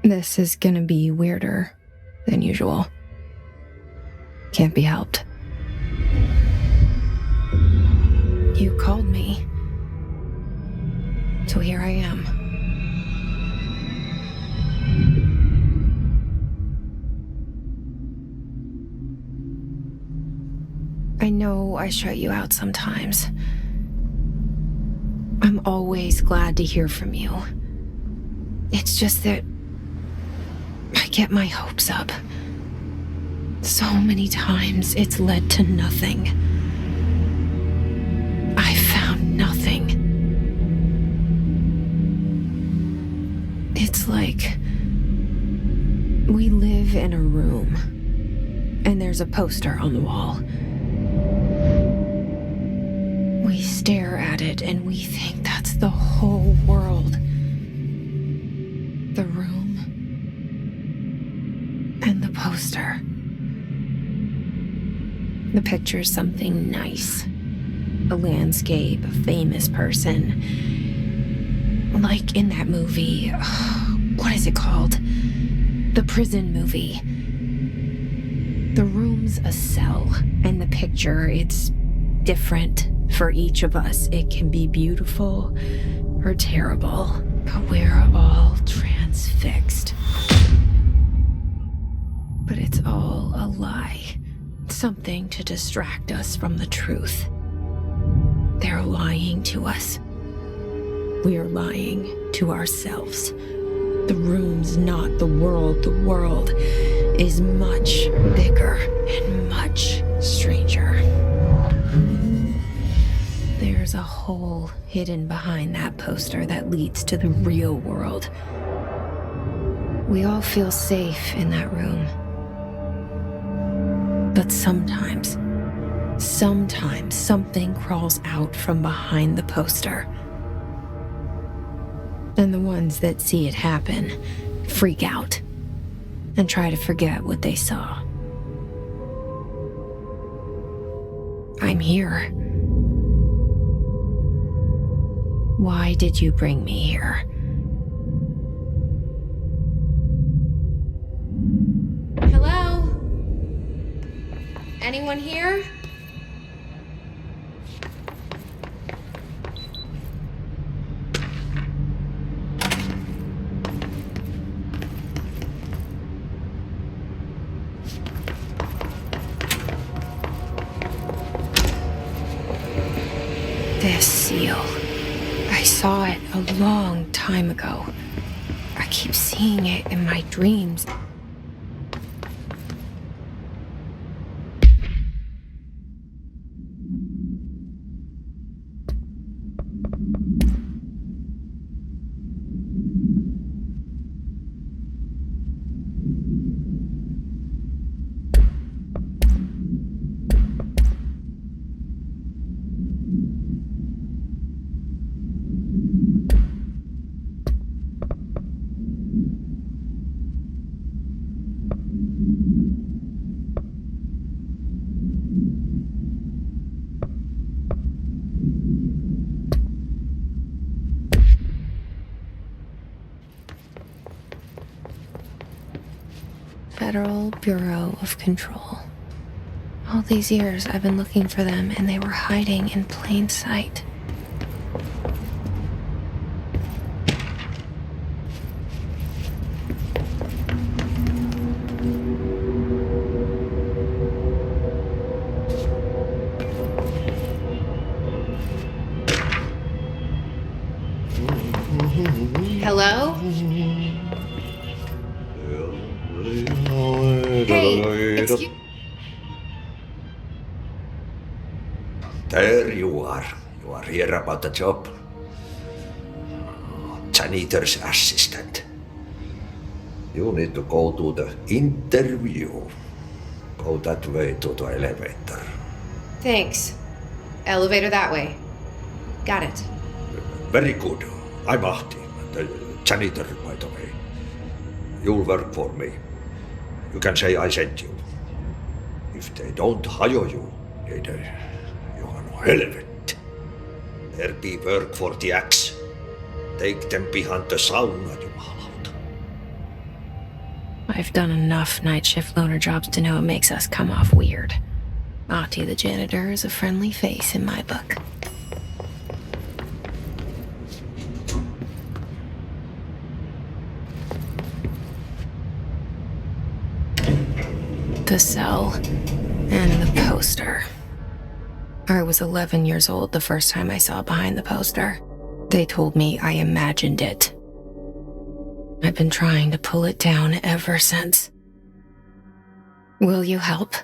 This is gonna be weirder than usual. Can't be helped. You called me. So here I am. I know I shut you out sometimes. I'm always glad to hear from you. It's just that I get my hopes up. So many times it's led to nothing. I found nothing. It's like we live in a room and there's a poster on the wall. We stare at it and we think that's the whole world. The room and the poster. The picture's something nice. A landscape, a famous person. Like in that movie, what is it called? The prison movie. The room's a cell, and the picture, it's different for each of us. It can be beautiful or terrible, but we're all transfixed. But it's all a lie. Something to distract us from the truth. They're lying to us. We're lying to ourselves. The room's not the world. The world is much bigger and much stranger. There's a hole hidden behind that poster that leads to the real world. We all feel safe in that room. But sometimes something crawls out from behind the poster. And the ones that see it happen freak out and try to forget what they saw. I'm here. Why did you bring me here? Hello? Anyone here? This seal. I saw it a long time ago. I keep seeing it in my dreams. Federal Bureau of Control. All these years I've been looking for them and they were hiding in plain sight. Hello? Hey, excuse... There you are. You are here about the job. Janitor's assistant. You need to go to the interview. Go that way to the elevator. Thanks. Elevator that way. Got it. Very good. I'm Ahti, the janitor, by the way. You'll work for me. You can say I sent you. If they don't hire you, niin Johan helvet. There be work for the axe. Take them behind the sauna, jumalauta. I've done enough night shift loner jobs to know it makes us come off weird. Ahti the janitor is a friendly face in my book. The cell and the poster. I was 11 years old the first time I saw behind the poster. They told me I imagined it. I've been trying to pull it down ever since. Will you help?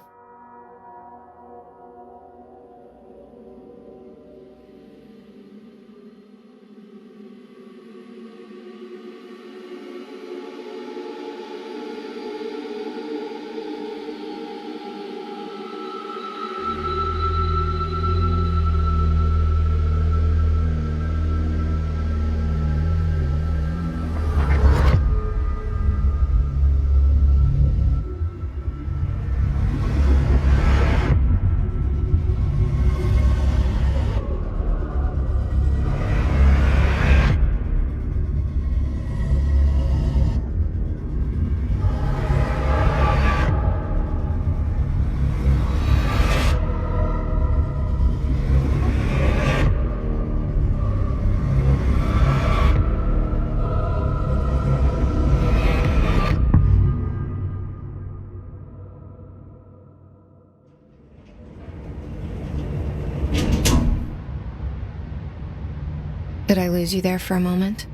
Did I lose you there for a moment?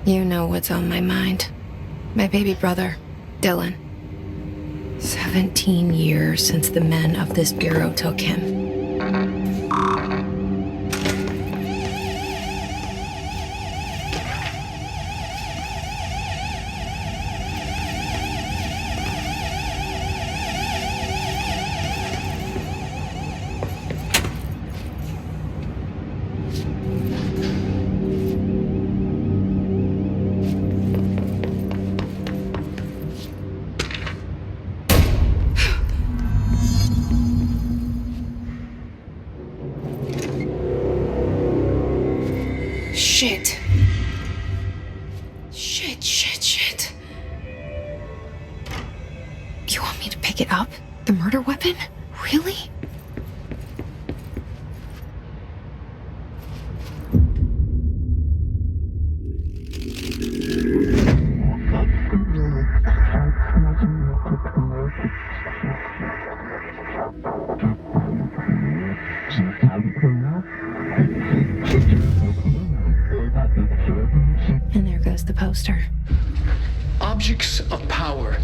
You know what's on my mind. My baby brother, Dylan. 17 years since the men of this bureau took him. Shit. Shit. You want me to pick it up? The murder weapon? Really? And there goes the poster. Objects of power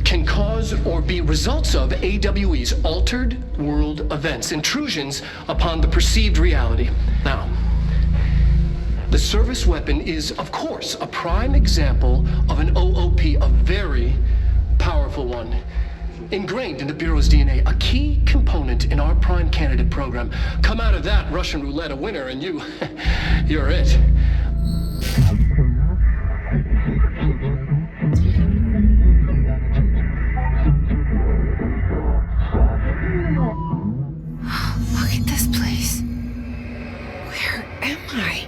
can cause or be results of AWE's altered world events, intrusions upon the perceived reality. Now, the service weapon is, of course, a prime example of an OOP, a very powerful one. Ingrained in the Bureau's DNA, a key component in our prime candidate program. Come out of that Russian roulette a winner and you're it. Look at this place. Where am I?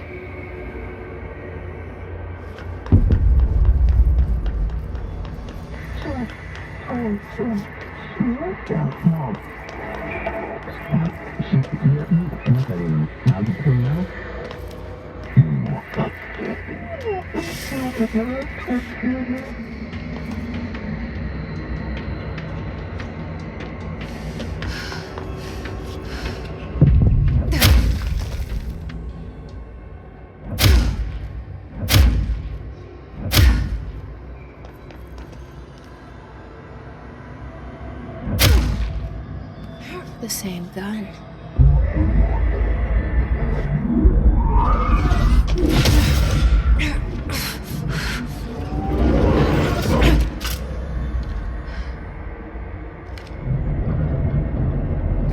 The same gun.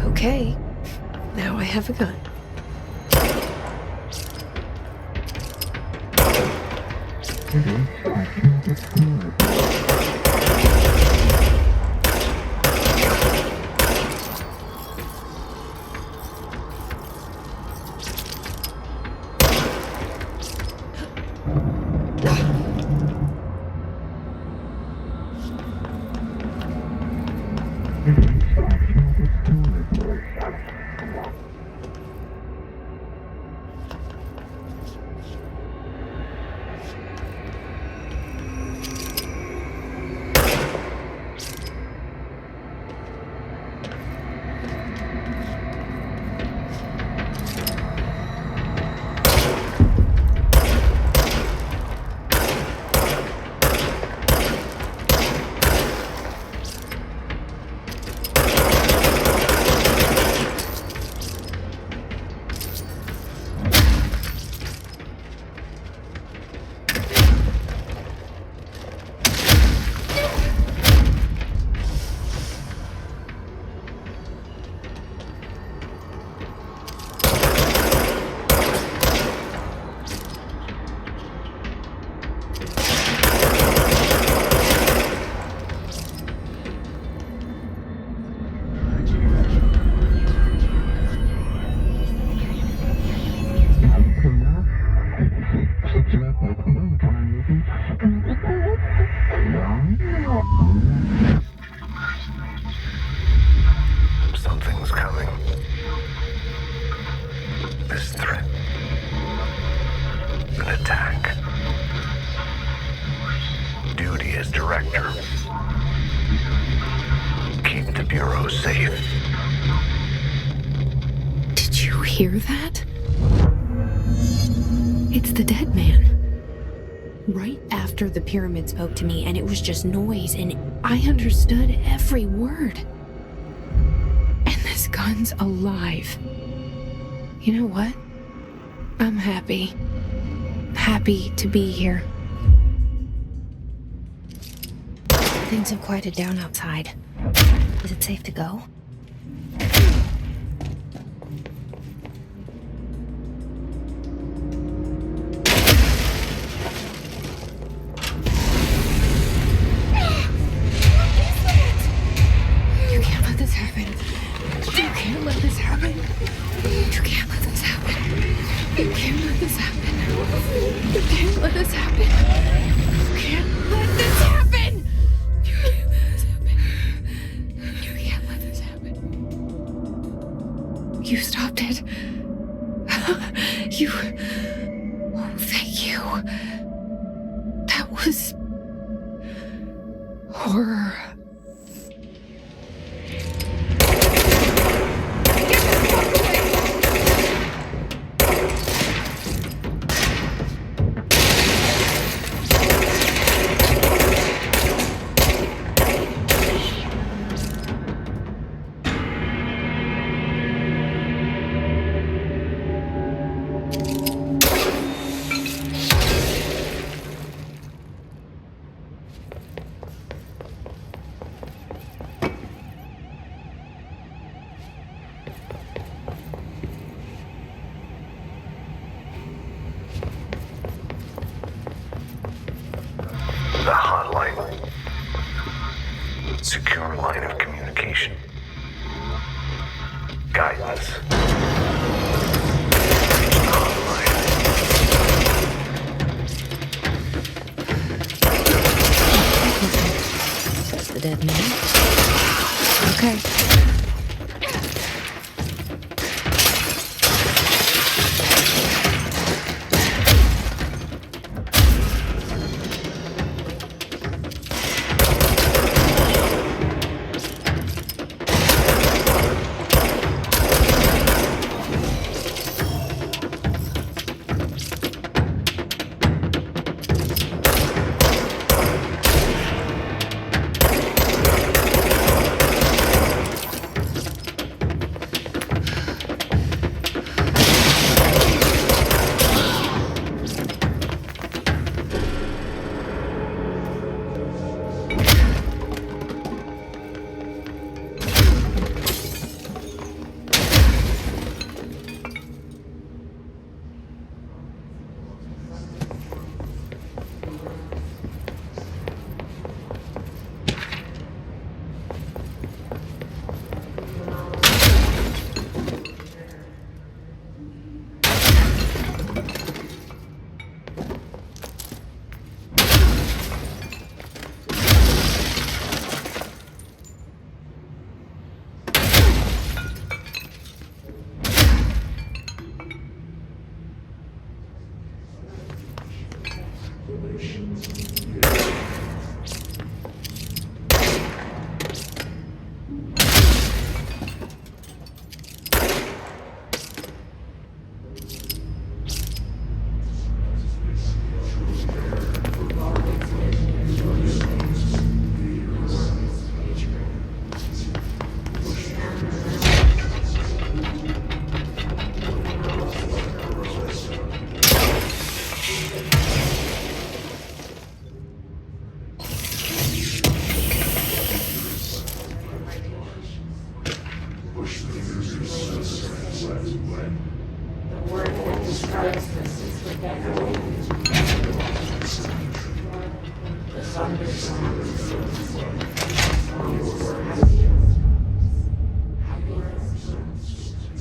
Okay, now I have a gun. Bureau safe. Did you hear that? It's the dead man. Right after the pyramid spoke to me, and it was just noise, and I understood every word. And this gun's alive. You know what? I'm happy. Happy to be here. Things have quieted down outside. Is it safe to go? You can't let this happen. You can't let this happen. You can't let this happen. You can't let this happen. You can't let this happen. You can't let this happen. You can't let this happen. You can't let this happen. You stopped it. You. Oh, thank you. That was horror. The hotline. Secure line of communication. Guidance. Hotline. That's the dead man. Okay.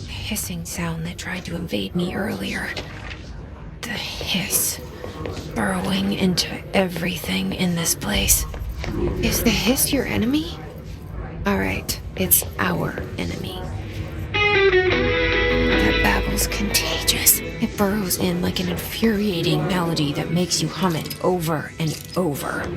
Hissing sound that tried to invade me earlier. The hiss, burrowing into everything in this place. Is the hiss your enemy? Alright, it's our enemy. That babble's contagious. It burrows in like an infuriating melody that makes you hum it over and over.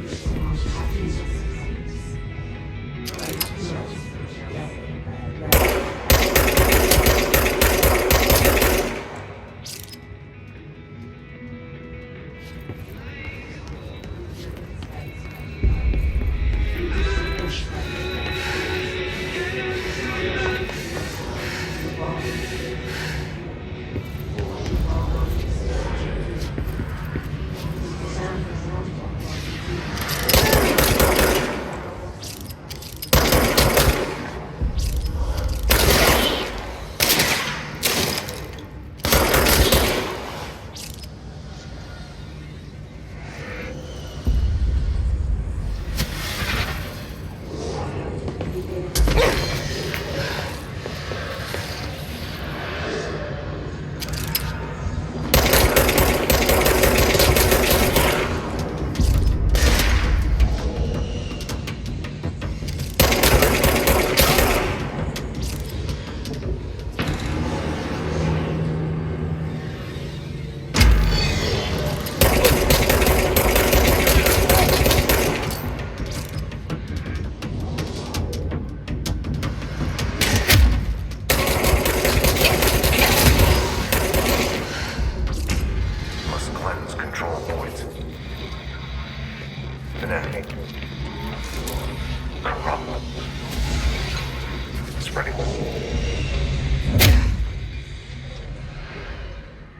spreading.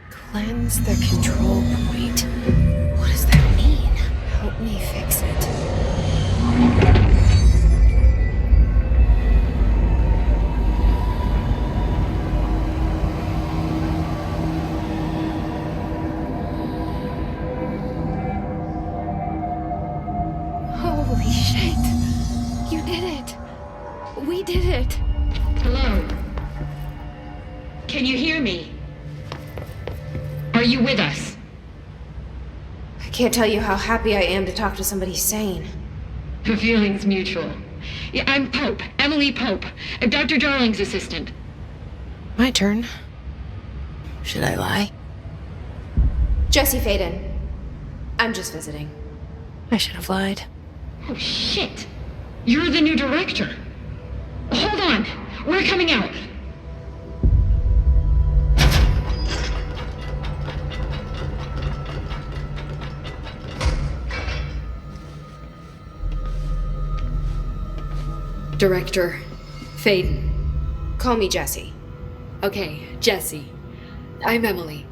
Cleanse the control point. What does that mean? Help me fix it. Holy shit! You did it! We did it! Hello? Can you hear me? Are you with us? I can't tell you how happy I am to talk to somebody sane. The feeling's mutual. Yeah, I'm Pope, Emily Pope, Dr. Darling's assistant. My turn. Should I lie? Jesse Faden. I'm just visiting. I should have lied. Oh, shit. You're the new director. Hold on. We're coming out. Director Faden. Call me Jesse. Okay, Jesse. I'm Emily.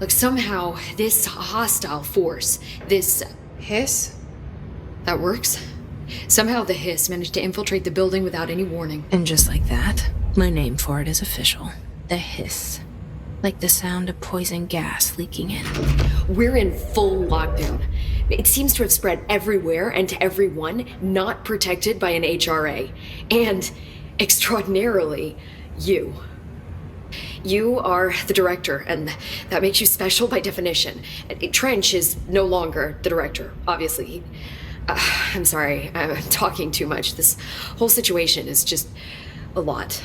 Look, somehow this hostile force, this... Hiss? That works. Somehow the hiss managed to infiltrate the building without any warning. And just like that, my name for it is official. The hiss. Like the sound of poison gas leaking in. We're in full lockdown. It seems to have spread everywhere and to everyone not protected by an HRA. And, extraordinarily, you. You are the director, and that makes you special by definition. Trench is no longer the director, obviously. I'm sorry, I'm talking too much. This whole situation is just a lot.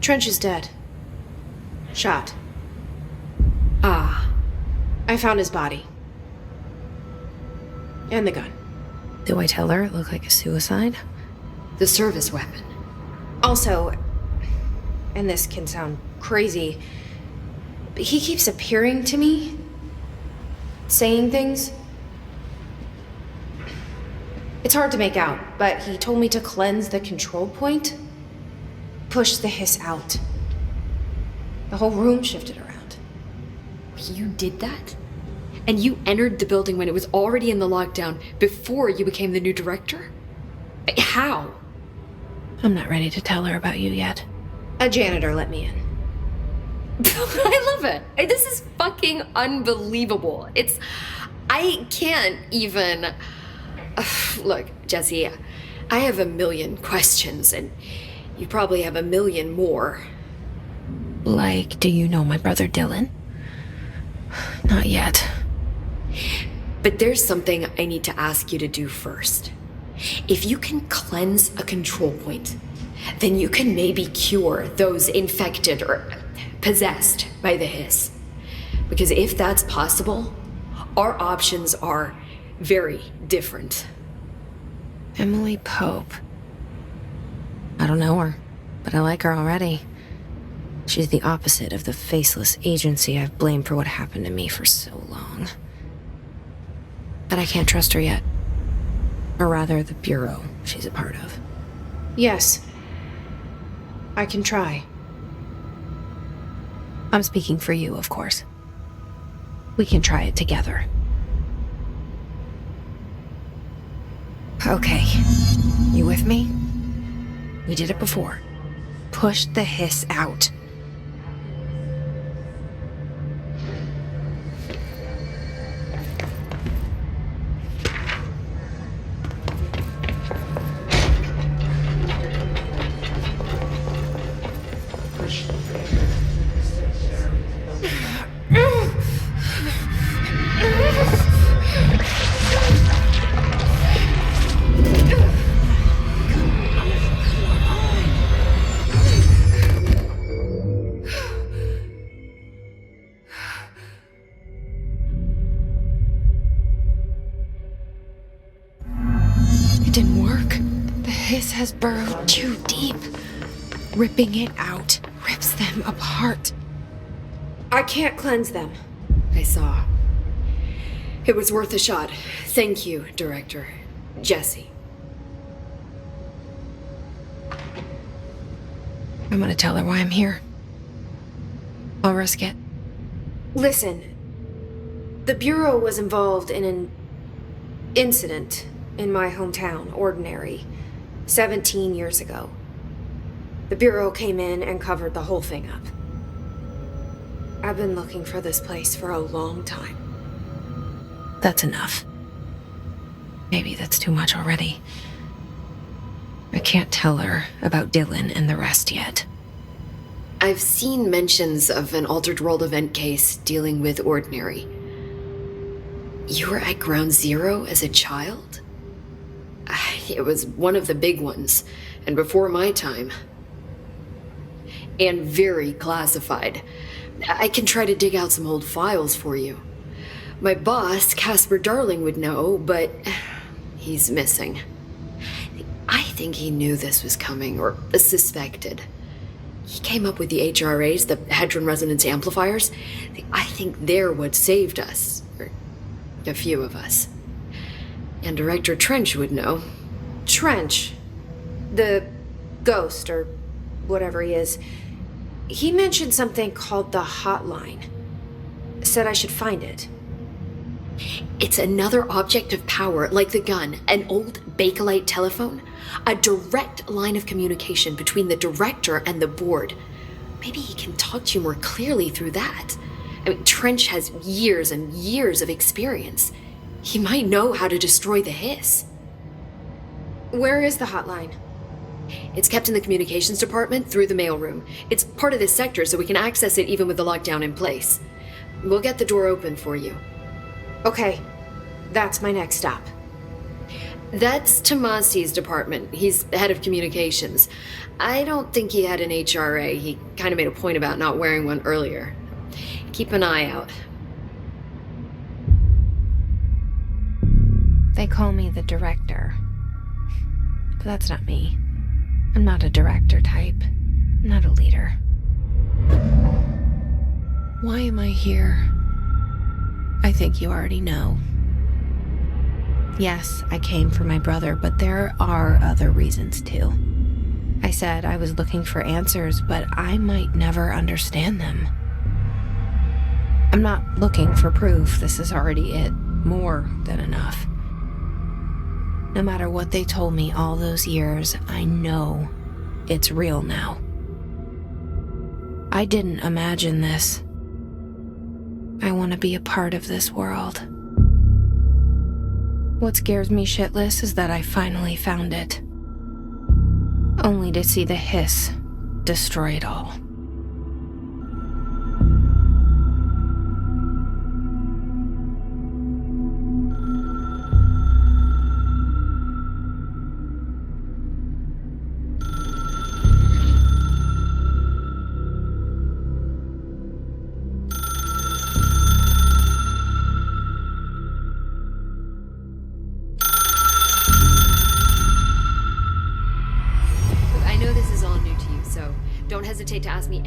Trench is dead. Shot. Ah. I found his body. And the gun. Do I tell her it looked like a suicide? The service weapon. Also, and this can sound crazy, but he keeps appearing to me, saying things. It's hard to make out, but he told me to cleanse the control point, push the hiss out. The whole room shifted around. You did that? And you entered the building when it was already in the lockdown before you became the new director? How? I'm not ready to tell her about you yet. A janitor let me in. I love it. This is fucking unbelievable. I can't even... Look, Jesse, I have a million questions, and you probably have a million more. Like, do you know my brother Dylan? Not yet. But there's something I need to ask you to do first. If you can cleanse a control point, then you can maybe cure those infected or possessed by the hiss. Because if that's possible, our options are very different. Emily Pope. I don't know her, but I like her already. She's the opposite of the faceless agency I've blamed for what happened to me for so long. But I can't trust her yet. Or rather, the Bureau she's a part of. Yes. I can try. I'm speaking for you, of course. We can try it together. Okay. You with me? We did it before. Push the hiss out. Has burrowed too deep. Ripping it out rips them apart. I can't cleanse them. I saw. It was worth a shot. Thank you, Director. Jesse. I'm gonna tell her why I'm here. I'll risk it. Listen, the Bureau was involved in an incident in my hometown, Ordinary, 17 years ago. The Bureau came in and covered the whole thing up. I've been looking for this place for a long time. That's enough. Maybe that's too much already. I can't tell her about Dylan and the rest yet. I've seen mentions of an Altered World event case dealing with Ordinary. You were at Ground Zero as a child? It was one of the big ones, and before my time. And very classified. I can try to dig out some old files for you. My boss, Casper Darling, would know, but he's missing. I think he knew this was coming, or suspected. He came up with the HRAs, the Hadron Resonance Amplifiers. I think they're what saved us. Or a few of us. And Director Trench would know. Trench, the ghost, or whatever he is, he mentioned something called the hotline. Said I should find it. It's another object of power, like the gun, an old Bakelite telephone. A direct line of communication between the director and the board. Maybe he can talk to you more clearly through that. I mean, Trench has years and years of experience. He might know how to destroy the hiss. Where is the hotline? It's kept in the communications department through the mailroom. It's part of this sector, so we can access it even with the lockdown in place. We'll get the door open for you. Okay, that's my next stop. That's Tomasi's department. He's head of communications. I don't think he had an HRA. He kind of made a point about not wearing one earlier. Keep an eye out. They call me the director. But that's not me. I'm not a director type. I'm not a leader. Why am I here? I think you already know. Yes, I came for my brother, but there are other reasons too. I said I was looking for answers, but I might never understand them. I'm not looking for proof. This is already it. More than enough. No matter what they told me all those years, I know it's real now. I didn't imagine this. I want to be a part of this world. What scares me shitless is that I finally found it. Only to see the hiss destroy it all. I know this is all new to you, so don't hesitate to ask me